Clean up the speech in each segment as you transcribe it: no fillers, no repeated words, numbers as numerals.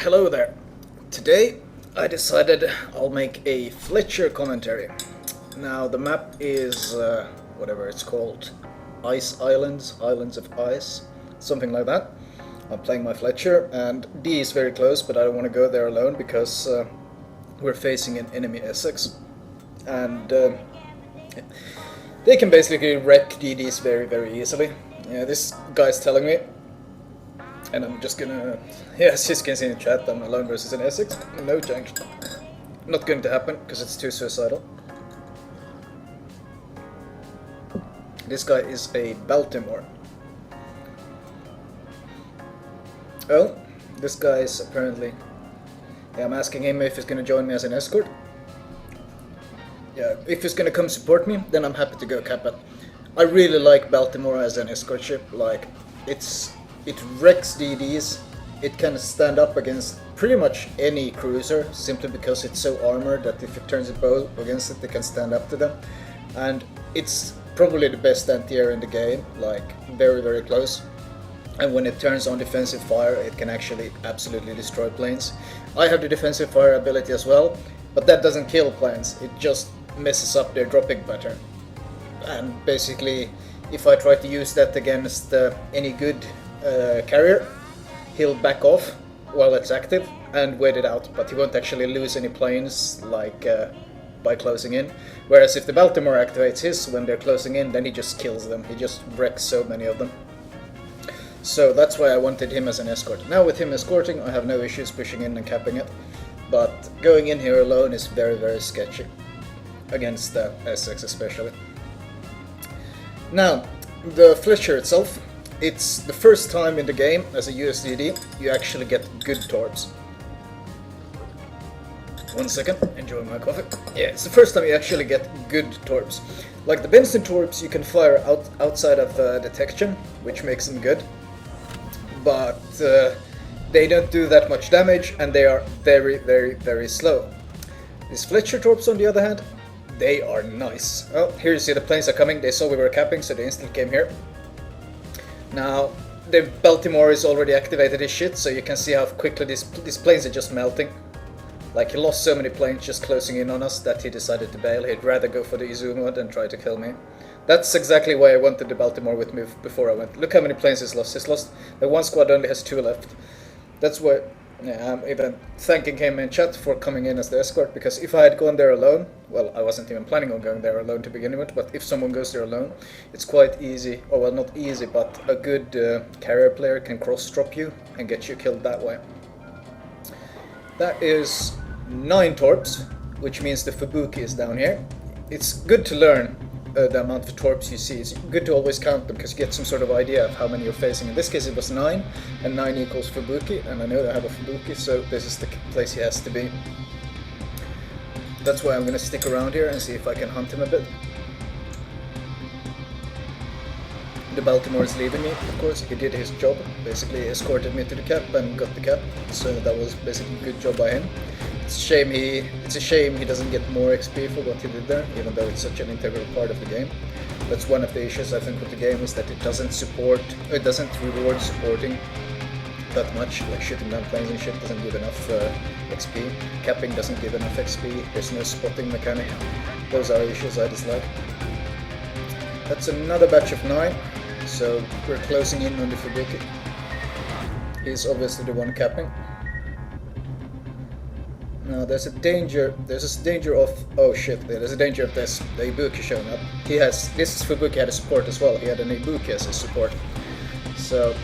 Hello there. Today I decided I'll make a Fletcher commentary. Now the map is whatever it's called, Ice Islands, Islands of Ice, something like that. I'm playing my Fletcher and D is very close, but I don't want to go there alone because we're facing an enemy Essex and they can basically wreck DDs very easily. Yeah, this guy's telling me, and I'm just gonna, as you can see in the chat, I'm alone versus an Essex. No chance. Not going to happen because it's too suicidal. This guy is a Baltimore. Oh, this guy is apparently... Yeah, I'm asking him if he's gonna join me as an escort. Yeah, if he's gonna come support me, then I'm happy to go cap it. I really like Baltimore as an escort ship. Like, it wrecks DDs. It can stand up against pretty much any cruiser simply because it's so armored that if it turns a bow against it, they can stand up to them. And it's probably the best anti-air in the game, like very close. And when it turns on defensive fire, it can actually absolutely destroy planes. I have the defensive fire ability as well, but that doesn't kill planes. It just messes up their dropping pattern. And basically, if I try to use that against any good carrier, he'll back off while it's active and wait it out, but he won't actually lose any planes like by closing in. Whereas if the Baltimore activates his when they're closing in, then he just kills them. He just wrecks so many of them. So that's why I wanted him as an escort. Now with him escorting, I have no issues pushing in and capping it, but going in here alone is very sketchy against the Essex especially. Now, the Fletcher itself, it's the first time in the game as a USDD you actually get good torps. 1 second, enjoying my coffee. Yeah, it's the first time you actually get good torps. Like the Benson torps you can fire outside of detection, which makes them good. But they don't do that much damage and they are very slow. These Fletcher torps on the other hand, they are nice. Oh, here you see the planes are coming. They saw we were capping, so they instantly came here. Now, the Baltimore is already activated his shit, so you can see how quickly these planes are just melting. Like, he lost so many planes just closing in on us that he decided to bail. He'd rather go for the Izuma than try to kill me. That's exactly why I wanted the Baltimore with me before I went. Look how many planes he's lost. He's lost... The one squad only has 2 left. That's why... Yeah, I'm even thanking him in chat for coming in as the escort, because if I had gone there alone, well, I wasn't even planning on going there alone to begin with, but if someone goes there alone, it's quite easy, or well, not easy, but a good carrier player can cross-drop you and get you killed that way. That is 9 torps, which means the Fubuki is down here. It's good to learn the amount of torps you see. It's good to always count them because you get some sort of idea of how many you're facing. In this case it was 9, and 9 equals Fubuki, and I know that I have a Fubuki, so this is the place he has to be. That's why I'm gonna stick around here and see if I can hunt him a bit. The Baltimore is leaving me, of course. He did his job, basically escorted me to the cap and got the cap, so that was basically a good job by him. It's a shame he doesn't get more XP for what he did there, even though it's such an integral part of the game. That's one of the issues I think with the game, is that it doesn't reward supporting that much. Like shooting down planes and shit doesn't give enough XP. Capping doesn't give enough XP. There's no spotting mechanic. Those are issues I dislike. That's another batch of 9, so we're closing in on the Fubuki. He's obviously the one capping. Now there's a danger of, oh shit, there's a danger of the Ibuki showing up. This Fubuki had a support as well, he had an Ibuki as a support. So,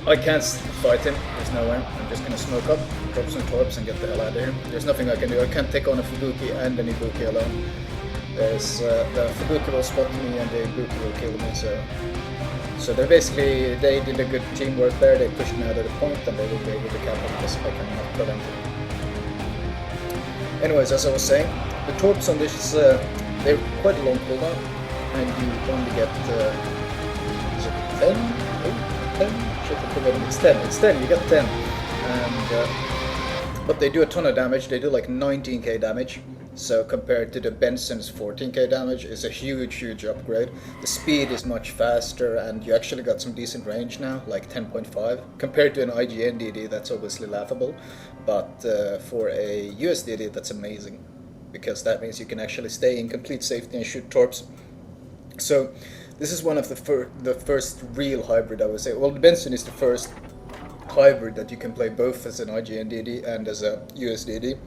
I can't fight him, there's no way. I'm just gonna smoke up, drop some torps and get the hell out of here. There's nothing I can do, I can't take on a Fubuki and an Ibuki alone. There's, the Fubuki will spot me and the Ibuki will kill me, so they did a good teamwork there, they pushed me out of the point and they will be able to cap him because I cannot prevent him. Anyways, as I was saying, the torps on this, they're quite a long cooldown, and you only get, is it 10? 8? 10? Shit, I forgot, it's 10, you get 10. And, but they do a ton of damage, they do like 19k damage, So compared to the Benson's 14k damage, is a huge upgrade. The speed is much faster, and you actually got some decent range now, like 10.5. Compared to an IGN DD, that's obviously laughable, but for a US DD, that's amazing, because that means you can actually stay in complete safety and shoot torps. So this is one of the first real hybrid, I would say. Well, the Benson is the first hybrid that you can play both as an IGN DD and as a US DD.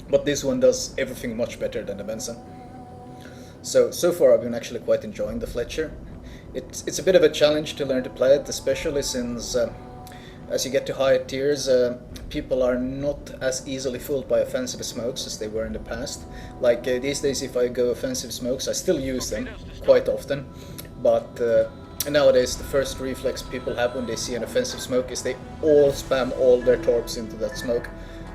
But this one does everything much better than the Benson. So far I've been actually quite enjoying the Fletcher. It's a bit of a challenge to learn to play it, especially since as you get to higher tiers, people are not as easily fooled by offensive smokes as they were in the past. Like these days, if I go offensive smokes, I still use them quite often, but nowadays the first reflex people have when they see an offensive smoke is they all spam all their torps into that smoke.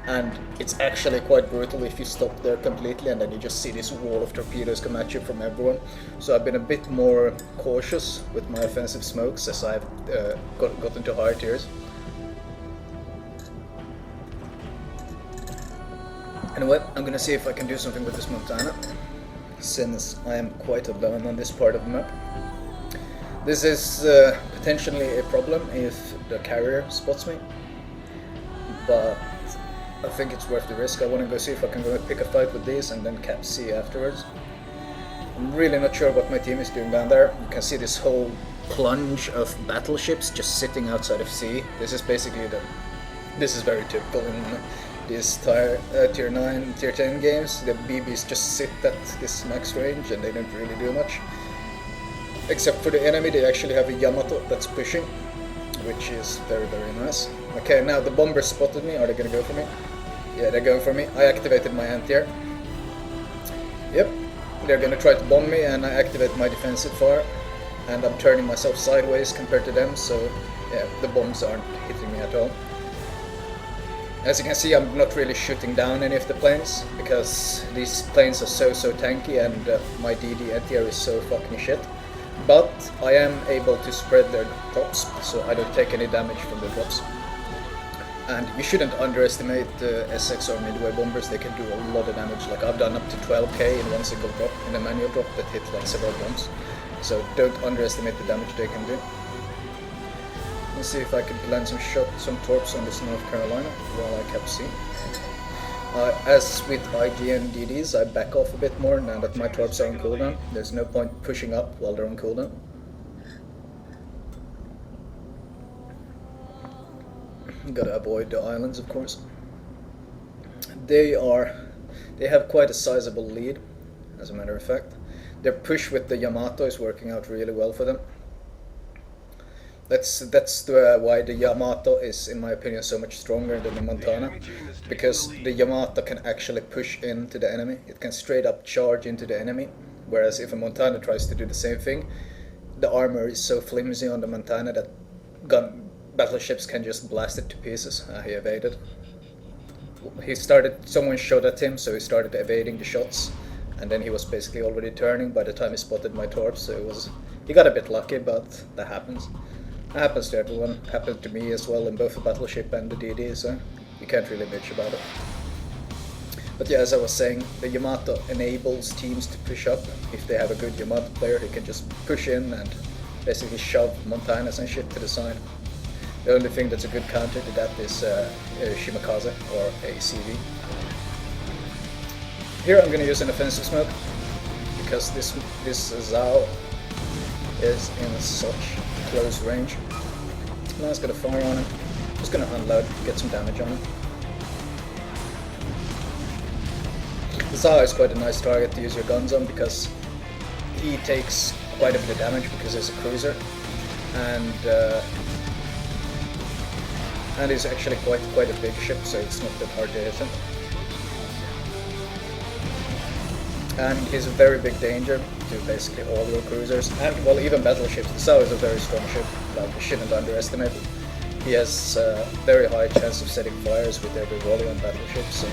And it's actually quite brutal if you stop there completely and then you just see this wall of torpedoes come at you from everyone. So I've been a bit more cautious with my offensive smokes as I've got into higher tiers. Anyway, I'm gonna see if I can do something with this Montana, since I am quite alone on this part of the map. This is potentially a problem if the carrier spots me, but I think it's worth the risk. I want to go see if I can go pick a fight with these and then cap C afterwards. I'm really not sure what my team is doing down there. You can see this whole plunge of battleships just sitting outside of C. This is basically this is very typical in these tier 9, tier 10 games. The BBs just sit at this max range and they don't really do much. Except for the enemy, they actually have a Yamato that's pushing, which is very nice. Okay, now the bombers spotted me. Are they gonna go for me? Yeah, they're going for me. I activated my anti-air. Yep, they're gonna try to bomb me and I activate my defensive fire. And I'm turning myself sideways compared to them, so yeah, the bombs aren't hitting me at all. As you can see, I'm not really shooting down any of the planes, because these planes are so tanky and my DD anti-air is so fucking shit. But I am able to spread their drops, so I don't take any damage from the drops. And you shouldn't underestimate the SX or Midway bombers. They can do a lot of damage. Like I've done up to 12k in one single drop, in a manual drop that hit like several bombs. So don't underestimate the damage they can do. Let's see if I can land some torps on this North Carolina while I cap C. As with IGN DDs, I back off a bit more now that my torps are on cooldown. There's no point pushing up while they're on cooldown. Gotta avoid the islands, of course. They have quite a sizable lead, as a matter of fact. Their push with the Yamato is working out really well for them. That's why the Yamato is, in my opinion, so much stronger than the Montana, because the Yamato can actually push into the enemy. It can straight up charge into the enemy, whereas if a Montana tries to do the same thing, the armor is so flimsy on the Montana that battleships can just blast it to pieces. He evaded. Someone shot at him, so he started evading the shots, and then he was basically already turning by the time he spotted my torps, so he got a bit lucky, but that happens. It happens to everyone. Happened to me as well in both the battleship and the DD, so you can't really bitch about it. But yeah, as I was saying, the Yamato enables teams to push up. If they have a good Yamato player, he can just push in and basically shove Montanas and shit to the side. The only thing that's a good counter to that is Shimakaze or a CV. Here I'm going to use an offensive smoke, because this Zao is in such close range. Now it's going to fire on him. Just going to unload, get some damage on him. The Zao is quite a nice target to use your guns on, because he takes quite a bit of damage because he's a cruiser, and he's actually quite a big ship, so it's not that hard to hit him. And he's a very big danger to basically all your cruisers, and well, even battleships. The Zao is a very strong ship, like you shouldn't underestimate it. He has a very high chance of setting fires with every volley on battleships, so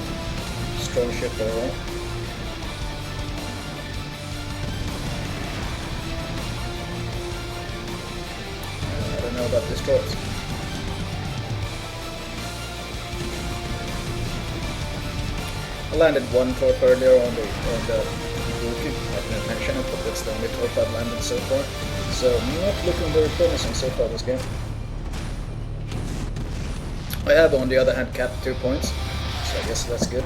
strong ship overall. I don't know about this torps. I landed one torp earlier on the Ibuki. I didn't mention it, but that's the only torp I've landed so far. So not looking very promising so far this game. I have on the other hand capped 2 points, so I guess that's good.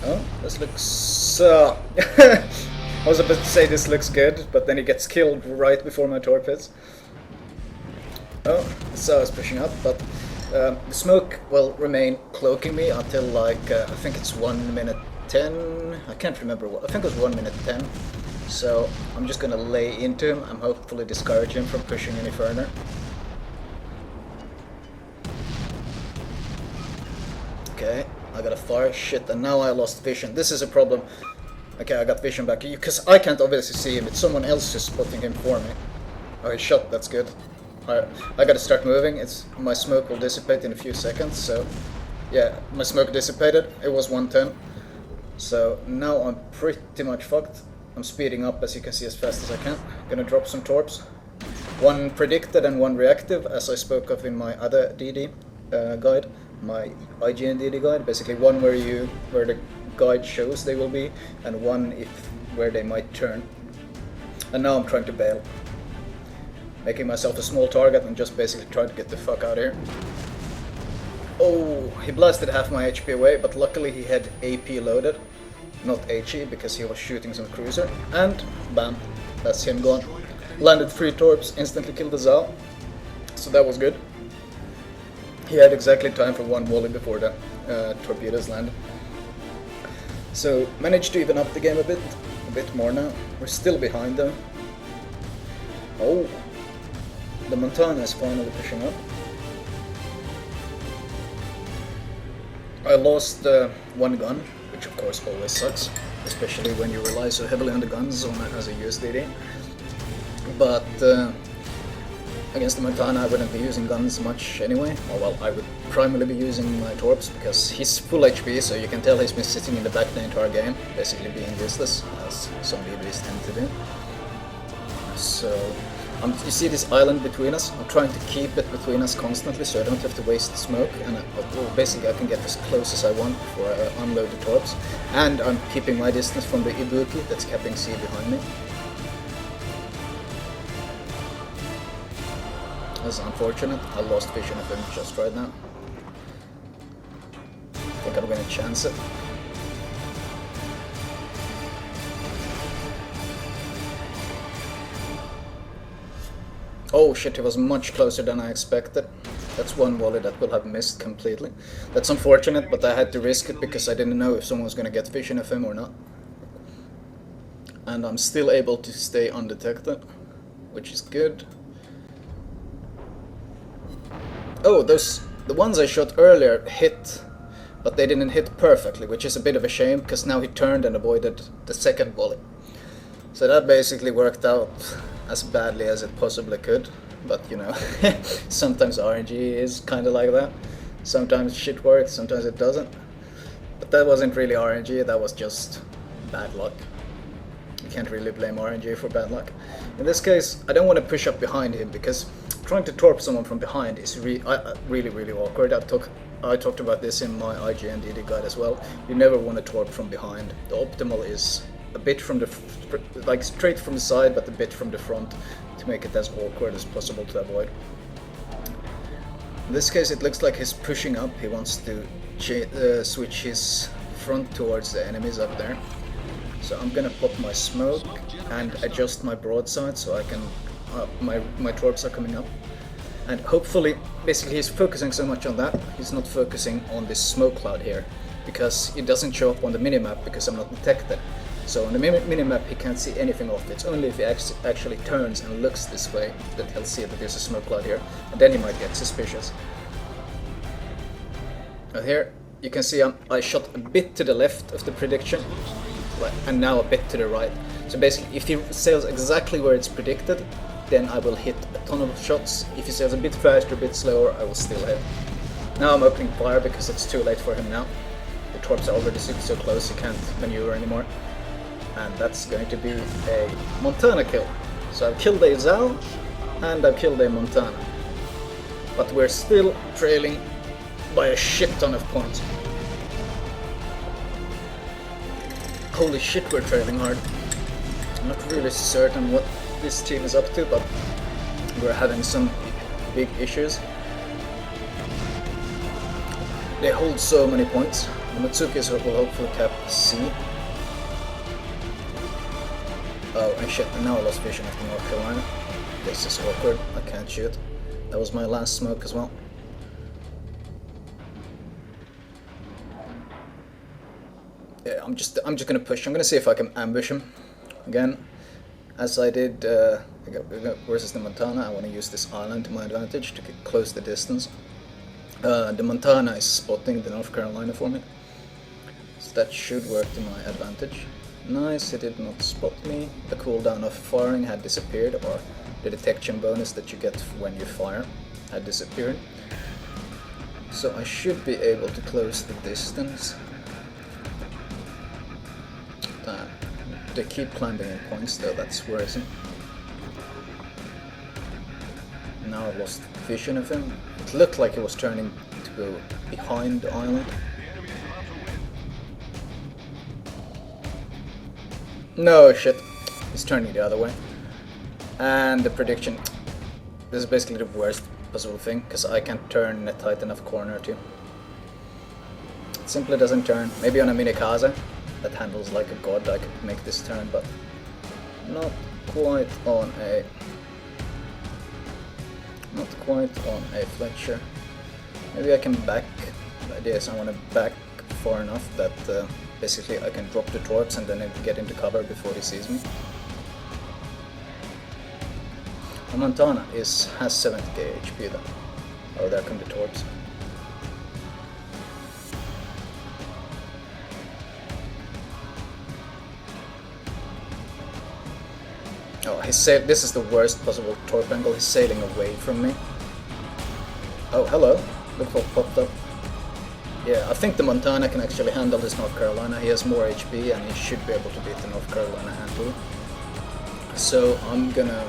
Oh, this looks... I was about to say this looks good, but then he gets killed right before my torp hits. Oh, so it's pushing up, but the smoke will remain cloaking me until like, I think it's 1 minute 10, I can't remember what, I think it was 1 minute 10. So I'm just gonna lay into him and hopefully discourage him from pushing any further. Okay, I got a fire, shit, and now I lost vision. This is a problem. Okay, I got vision back, because I can't obviously see him, it's someone else who's spotting him for me. Oh, he shot, that's good. I gotta start moving, my smoke will dissipate in a few seconds, so... Yeah, my smoke dissipated, it was 110. So now I'm pretty much fucked. I'm speeding up, as you can see, as fast as I can. Gonna drop some torps. One predicted and one reactive, as I spoke of in my other DD guide. My IGN DD guide, basically one where the guide shows they will be, and one where they might turn. And now I'm trying to bail. Making myself a small target and just basically trying to get the fuck out of here. Oh, he blasted half my HP away, but luckily he had AP loaded, not HE, because he was shooting some cruiser. And bam, that's him gone. Landed 3 torps, instantly killed the Zao, so that was good. He had exactly time for 1 volley before the torpedoes landed. So managed to even up the game a bit more now. We're still behind them. Oh, the Montana is finally pushing up. I lost 1 gun, which of course always sucks, especially when you rely so heavily on the guns as a USDD. But against the Montana I wouldn't be using guns much anyway. Oh, well, I would primarily be using my torps, because he's full HP, so you can tell he's been sitting in the back the entire game, basically being useless, as some DBs tend to do. So, you see this island between us? I'm trying to keep it between us constantly, so I don't have to waste smoke, and basically I can get as close as I want before I unload the torps. And I'm keeping my distance from the Ibuki that's capping C behind me. That's unfortunate. I lost vision of him just right now. I think I'm gonna chance it. Oh shit, he was much closer than I expected. That's 1 volley that will have missed completely. That's unfortunate, but I had to risk it because I didn't know if someone was gonna get vision of him or not. And I'm still able to stay undetected, which is good. Oh, the ones I shot earlier hit, but they didn't hit perfectly, which is a bit of a shame, because now he turned and avoided the 2nd volley. So that basically worked out as badly as it possibly could, but you know, sometimes RNG is kind of like that. Sometimes shit works, sometimes it doesn't. But that wasn't really RNG, that was just bad luck. You can't really blame RNG for bad luck. In this case, I don't want to push up behind him, because trying to torp someone from behind is really awkward. I talked about this in my IGN DD guide as well. You never want to torp from behind. The optimal is a bit from the, like straight from the side, but a bit from the front, to make it as awkward as possible to avoid. In this case it looks like he's pushing up. He wants to switch his front towards the enemies up there. So I'm gonna pop my smoke and adjust my broadside so I can, my torps are coming up. And hopefully, basically he's focusing so much on that, he's not focusing on this smoke cloud here, because it doesn't show up on the minimap because I'm not detected. So on the minimap he can't see anything of it. It's only if he actually turns and looks this way that he'll see that there's a smoke cloud here, and then he might get suspicious. Here you can see I shot a bit to the left of the prediction, and now a bit to the right. So basically if he sails exactly where it's predicted, then I will hit a ton of shots. If he sails a bit faster, a bit slower, I will still hit. Now I'm opening fire because it's too late for him now. The torps are already so close he can't maneuver anymore. And that's going to be a Montana kill. So I've killed a Zao and I've killed a Montana. But we're still trailing by a shit ton of points. Holy shit, we're trailing hard. I'm not really certain what this team is up to, but we're having some big issues. They hold so many points. The Matsukis will hopefully cap C. Oh, and shit, and now I lost vision of the North Carolina. This is awkward, I can't shoot. That was my last smoke as well. Yeah, I'm just gonna push. I'm gonna see if I can ambush him again. As I did versus the Montana, I want to use this island to my advantage to close the distance. The Montana is spotting the North Carolina for me, so that should work to my advantage. Nice, he did not spot me. The cooldown of firing had disappeared, or the detection bonus that you get when you fire had disappeared. So I should be able to close the distance. They keep climbing in points though, that's worrisome. Now I lost vision of him. It looked like he was turning to go behind the island. No shit, he's turning the other way. And the prediction, this is basically the worst possible thing, because I can't turn in a tight enough corner to. It simply doesn't turn. Maybe on a Minikaze that handles like a god I could make this turn, but not quite on a Fletcher. Maybe I can back. The idea is I want to back far enough that basically I can drop the torps and then get into cover before he sees me. The Montana has 70k HP though. Oh, there come the torps. Oh, this is the worst possible torp angle. He's sailing away from me. Oh, hello. Look what popped up. Yeah, I think the Montana can actually handle this North Carolina. He has more HP and he should be able to beat the North Carolina handily. So I'm gonna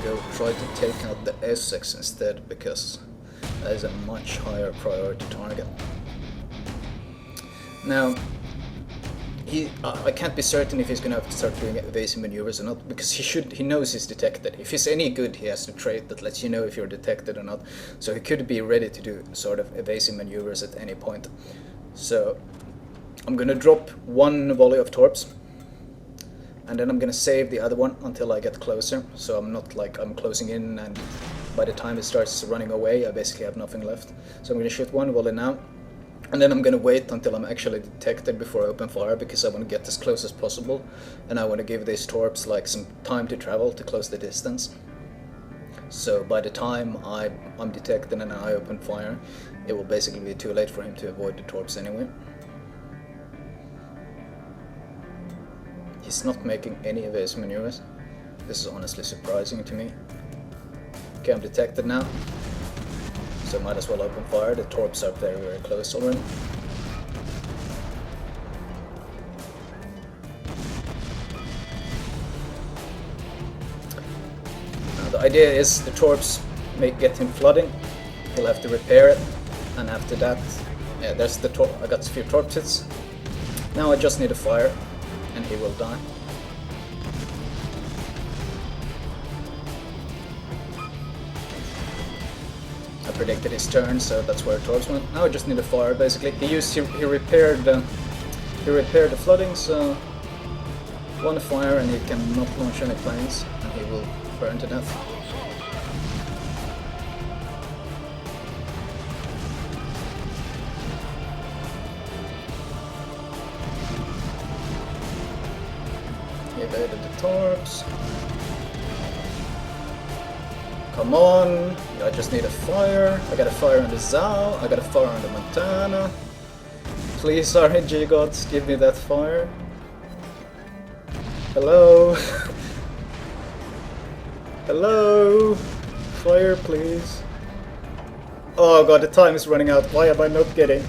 go try to take out the Essex instead, because that is a much higher priority target. Now, I can't be certain if he's gonna have to start doing evasive maneuvers or not, because he knows he's detected. If he's any good, he has a trait that lets you know if you're detected or not. So he could be ready to do sort of evasive maneuvers at any point. So I'm gonna drop one volley of torps, and then I'm gonna save the other one until I get closer. So I'm not like I'm closing in, and by the time it starts running away, I basically have nothing left. So I'm gonna shoot one volley now. And then I'm gonna wait until I'm actually detected before I open fire, because I want to get as close as possible, and I want to give these torps like some time to travel to close the distance. So by the time I'm detected and I open fire, it will basically be too late for him to avoid the torps anyway. He's not making any evasive maneuvers. This is honestly surprising to me. Okay, I'm detected now. So might as well open fire. The torps are very, very close already. Now the idea is the torps may get him flooding. He'll have to repair it, and after that, yeah, there's the torp. I got a few torp hits. Now I just need a fire, and he will die. I predicted his turn, so that's where torps went. Now I just need a fire, basically. He repaired the flooding, so one fire and he cannot launch any planes, and he will burn to death. He evaded the torps. Come on, I just need a fire. I got a fire on the Zao, I got a fire on the Montana. Please, RNG gods, give me that fire. Hello? Hello? Fire, please. Oh god, the time is running out. Why am I not getting?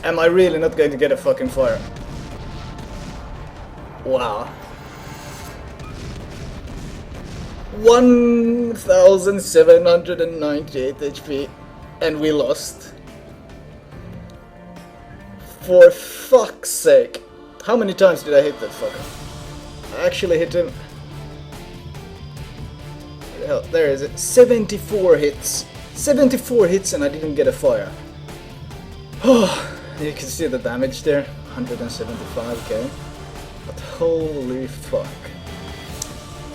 Am I really not going to get a fucking fire? Wow. 1798 HP, and we lost. For fuck's sake. How many times did I hit that fucker? I actually hit him. Hell, there is it. 74 hits. 74 hits and I didn't get a fire. Oh, you can see the damage there. 175k. But holy fuck.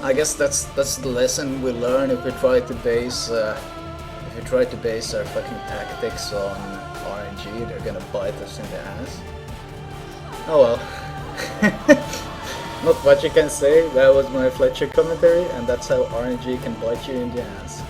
I guess that's the lesson we learn if we try to base our fucking tactics on RNG. They're gonna bite us in the ass. Oh well. Not much you can say. That was my Fletcher commentary, and that's how RNG can bite you in the ass.